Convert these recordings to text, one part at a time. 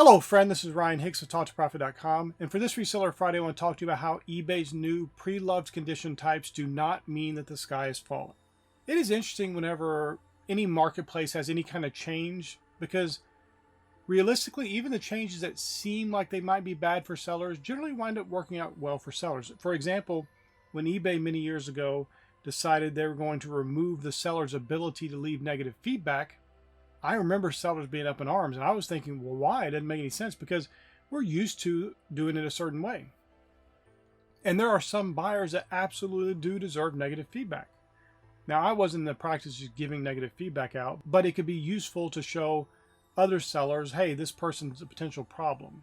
Hello friend, this is Ryan Hicks of TalkToProfit.com, and for this Reseller Friday I want to talk to you about how eBay's new pre-loved condition types do not mean that the sky is falling. It is interesting whenever any marketplace has any kind of change, because realistically even the changes that seem like they might be bad for sellers generally wind up working out well for sellers. For example, when eBay many years ago decided they were going to remove the seller's ability to leave negative feedback, I remember sellers being up in arms, and I was thinking, well, why? It doesn't make any sense because we're used to doing it a certain way. And there are some buyers that absolutely do deserve negative feedback. Now, I wasn't in the practice of giving negative feedback out, but it could be useful to show other sellers, hey, this person's a potential problem,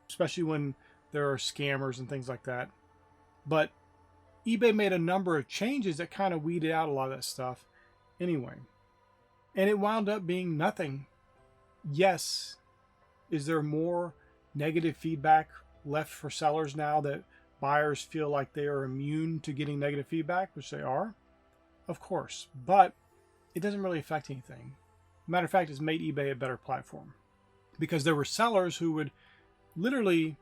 especially when there are scammers and things like that. But eBay made a number of changes that kind of weeded out a lot of that stuff anyway. And it wound up being nothing. Yes, is there more negative feedback left for sellers now that buyers feel like they are immune to getting negative feedback, which they are? Of course, but it doesn't really affect anything. Matter of fact, it's made eBay a better platform because there were sellers who would literally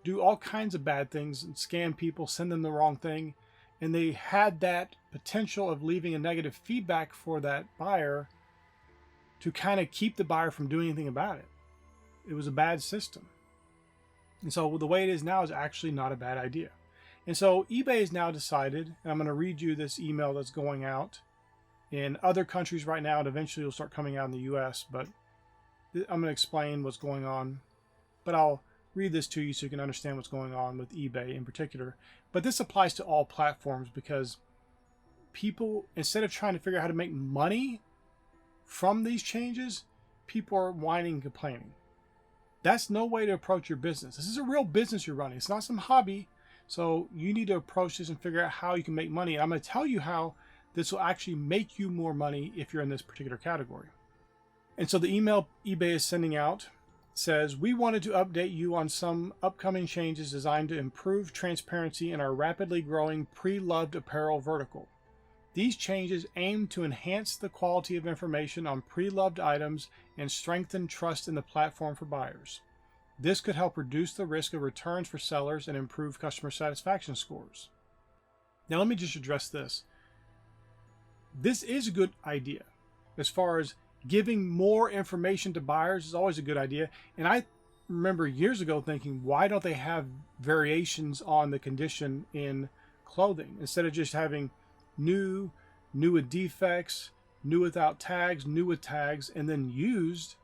do all kinds of bad things and scam people, send them the wrong thing, and they had that potential of leaving a negative feedback for that buyer to kind of keep the buyer from doing anything about it. It was a bad system. And so the way it is now is actually not a bad idea. And so eBay has now decided, and I'm going to read you this email that's going out in other countries right now, and eventually it'll start coming out in the US, but I'm going to explain what's going on. But I'll read this to you so you can understand what's going on with eBay in particular. But this applies to all platforms because people, instead of trying to figure out how to make money from these changes, people are whining and complaining. That's no way to approach your business. This is a real business you're running. It's not some hobby. So you need to approach this and figure out how you can make money. And I'm going to tell you how this will actually make you more money if you're in this particular category. And so the email eBay is sending out says, we wanted to update you on some upcoming changes designed to improve transparency in our rapidly growing pre-loved apparel vertical. These changes aim to enhance the quality of information on pre-loved items and strengthen trust in the platform for buyers. This could help reduce the risk of returns for sellers and improve customer satisfaction scores. Now let me just address this. This is a good idea. As far as giving more information to buyers is always a good idea. And I remember years ago thinking, why don't they have variations on the condition in clothing instead of just having new with defects, new without tags, new with tags, and then used?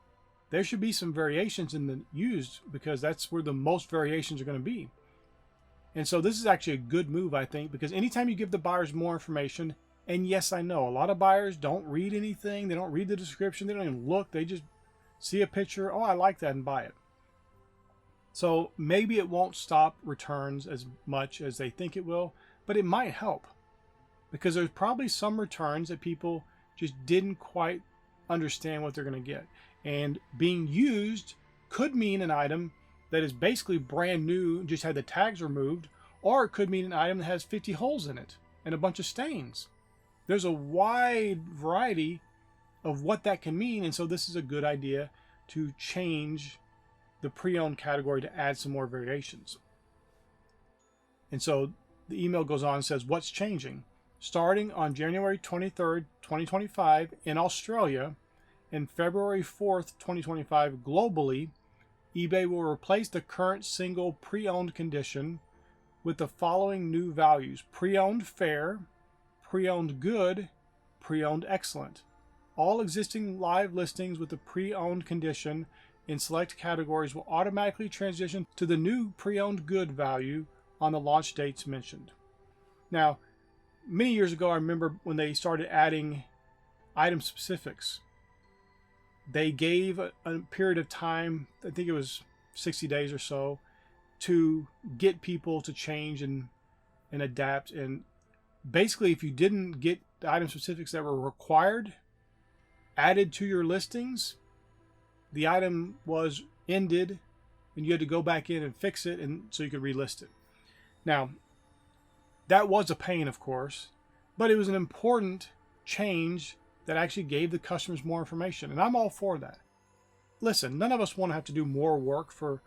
There should be some variations in the used because that's where the most variations are going to be. And so this is actually a good move, I think, because anytime you give the buyers more information, and yes, I know a lot of buyers don't read anything, they don't read the description, they don't even look, they just see a picture, oh, I like that, and buy it. So maybe it won't stop returns as much as they think it will, but it might help. Because there's probably some returns that people just didn't quite understand what they're going to get. And being used could mean an item that is basically brand new and just had the tags removed, or it could mean an item that has 50 holes in it and a bunch of stains. There's a wide variety of what that can mean, and so this is a good idea to change the pre-owned category to add some more variations. And so the email goes on and says, what's changing? Starting on January 23rd, 2025 in Australia and February 4th, 2025 globally, eBay will replace the current single pre-owned condition with the following new values: pre-owned fair, pre-owned good, pre-owned excellent. All existing live listings with the pre-owned condition in select categories will automatically transition to the new pre-owned good value on the launch dates mentioned. Now, many years ago, I remember when they started adding item specifics, they gave a period of time, I think it was 60 days or so, to get people to change and adapt. And basically, if you didn't get the item specifics that were required added to your listings, the item was ended and you had to go back in and fix it, and so you could relist it. Now, that was a pain, of course, but it was an important change that actually gave the customers more information, and I'm all for that. listen, none of us want to have to do more work for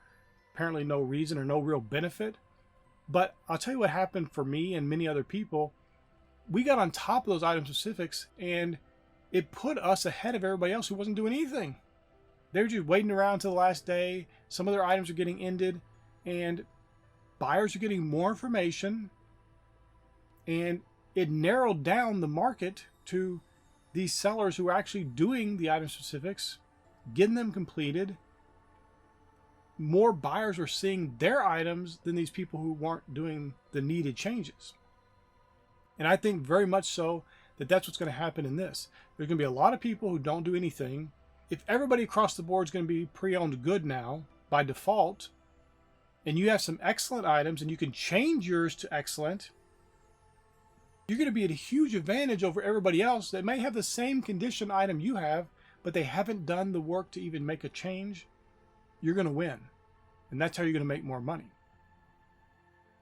apparently no reason or no real benefit. But I'll tell you what happened for me and many other people. We got on top of those item specifics, and it put us ahead of everybody else who wasn't doing anything. They were just waiting around till the last day. Some of their items are getting ended, and buyers are getting more information, and it narrowed down the market to these sellers who are actually doing the item specifics, getting them completed. More buyers were seeing their items than these people who weren't doing the needed changes. And I think very much so that that's what's going to happen in this. There's going to be a lot of people who don't do anything. If everybody across the board is going to be pre-owned good now by default, and you have some excellent items and you can change yours to excellent, you're going to be at a huge advantage over everybody else that may have the same condition item you have, but they haven't done the work to even make a change. You're going to win. And that's how you're going to make more money.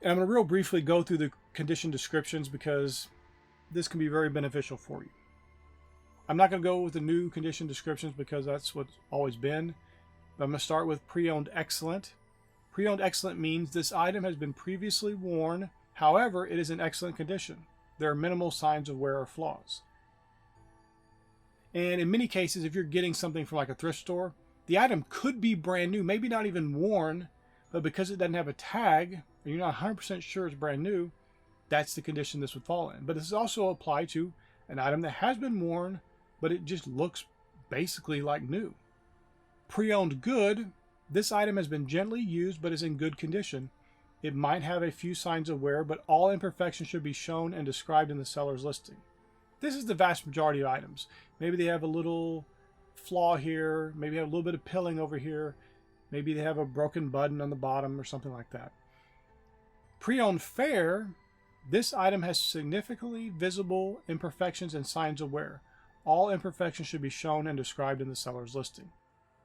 And I'm going to real briefly go through the condition descriptions because this can be very beneficial for you. I'm not going to go with the new condition descriptions because that's what's always been. But I'm going to start with pre-owned excellent. Pre-owned excellent means this item has been previously worn. However, it is in excellent condition. There are minimal signs of wear or flaws. And in many cases, if you're getting something from like a thrift store, the item could be brand new, maybe not even worn, but because it doesn't have a tag, and you're not 100% sure it's brand new, that's the condition this would fall in. But this is also applied to an item that has been worn, but it just looks basically like new. Pre-owned good, this item has been gently used but is in good condition. It might have a few signs of wear, but all imperfections should be shown and described in the seller's listing. This is the vast majority of items. Maybe they have a little flaw here, maybe have a little bit of pilling over here, maybe they have a broken button on the bottom or something like that. Pre-owned fair, this item has significantly visible imperfections and signs of wear. All imperfections should be shown and described in the seller's listing.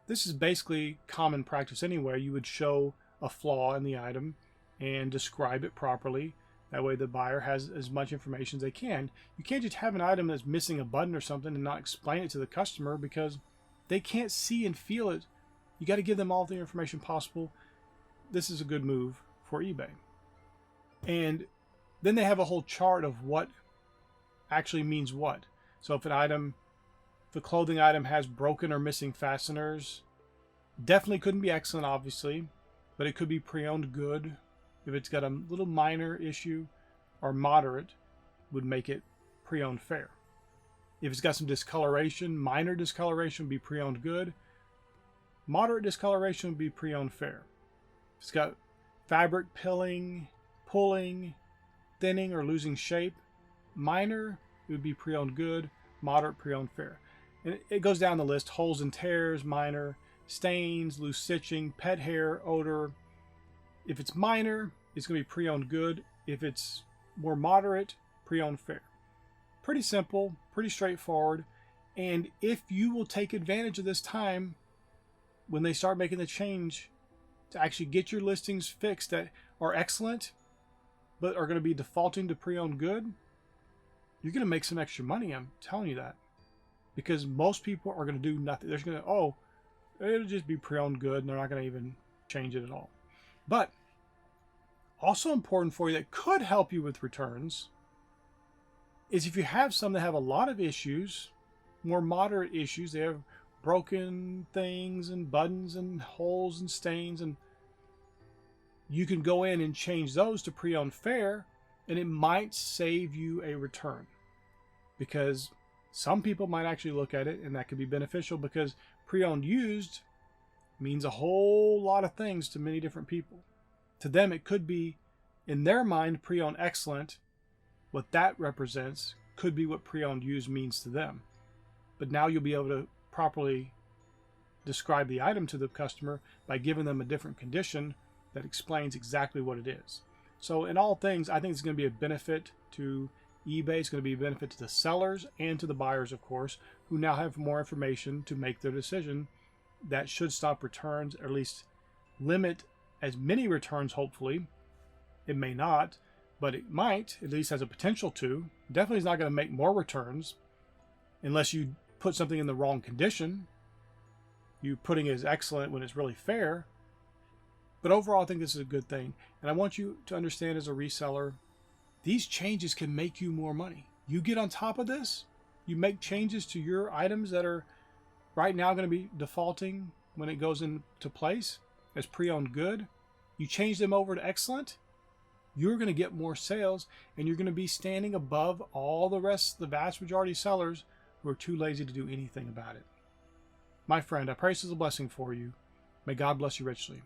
This is basically common practice anyway. You would show a flaw in the item and describe it properly. That way the buyer has as much information as they can. You can't just have an item that's missing a button or something and not explain it to the customer because they can't see and feel it. You got to give them all the information possible. This is a good move for eBay. And then they have a whole chart of what actually means what. So if a clothing item has broken or missing fasteners, definitely couldn't be excellent, obviously, but it could be pre-owned good. If it's got a little minor issue or moderate, would make it pre-owned fair. If it's got some discoloration, minor discoloration would be pre-owned good. Moderate discoloration would be pre-owned fair. If it's got fabric pilling, pulling, thinning, or losing shape, minor, it would be pre-owned good. Moderate, pre-owned fair. And it goes down the list. Holes and tears, minor. Stains, loose stitching, pet hair, odor. If it's minor, it's going to be pre-owned good. If it's more moderate, pre-owned fair. Pretty simple, pretty straightforward. And if you will take advantage of this time when they start making the change to actually get your listings fixed that are excellent but are going to be defaulting to pre-owned good, you're going to make some extra money. I'm telling you that. Because most people are going to do nothing. They're just going to, it'll just be pre-owned good, and they're not going to even change it at all. But also important for you that could help you with returns is if you have some that have a lot of issues, more moderate issues, they have broken things and buttons and holes and stains, and you can go in and change those to pre-owned fair, and it might save you a return. Because some people might actually look at it, and that could be beneficial because pre-owned used means a whole lot of things to many different people. To them, it could be, in their mind, pre-owned excellent. What that represents could be what pre-owned used means to them. But now you'll be able to properly describe the item to the customer by giving them a different condition that explains exactly what it is. So in all things, I think it's going to be a benefit to eBay. It's going to be a benefit to the sellers and to the buyers, of course, who now have more information to make their decision. That should stop returns, or at least limit as many returns, hopefully. It may not, but it might, at least has a potential to. Definitely is not going to make more returns unless you put something in the wrong condition. you putting it as excellent when it's really fair. But overall, I think this is a good thing. And I want you to understand as a reseller, these changes can make you more money. You get on top of this, you make changes to your items that are right now going to be defaulting when it goes into place as pre-owned good. You change them over to excellent, you're going to get more sales, and you're going to be standing above all the rest, the vast majority of sellers who are too lazy to do anything about it. My friend, I pray this is a blessing for you. May God bless you richly.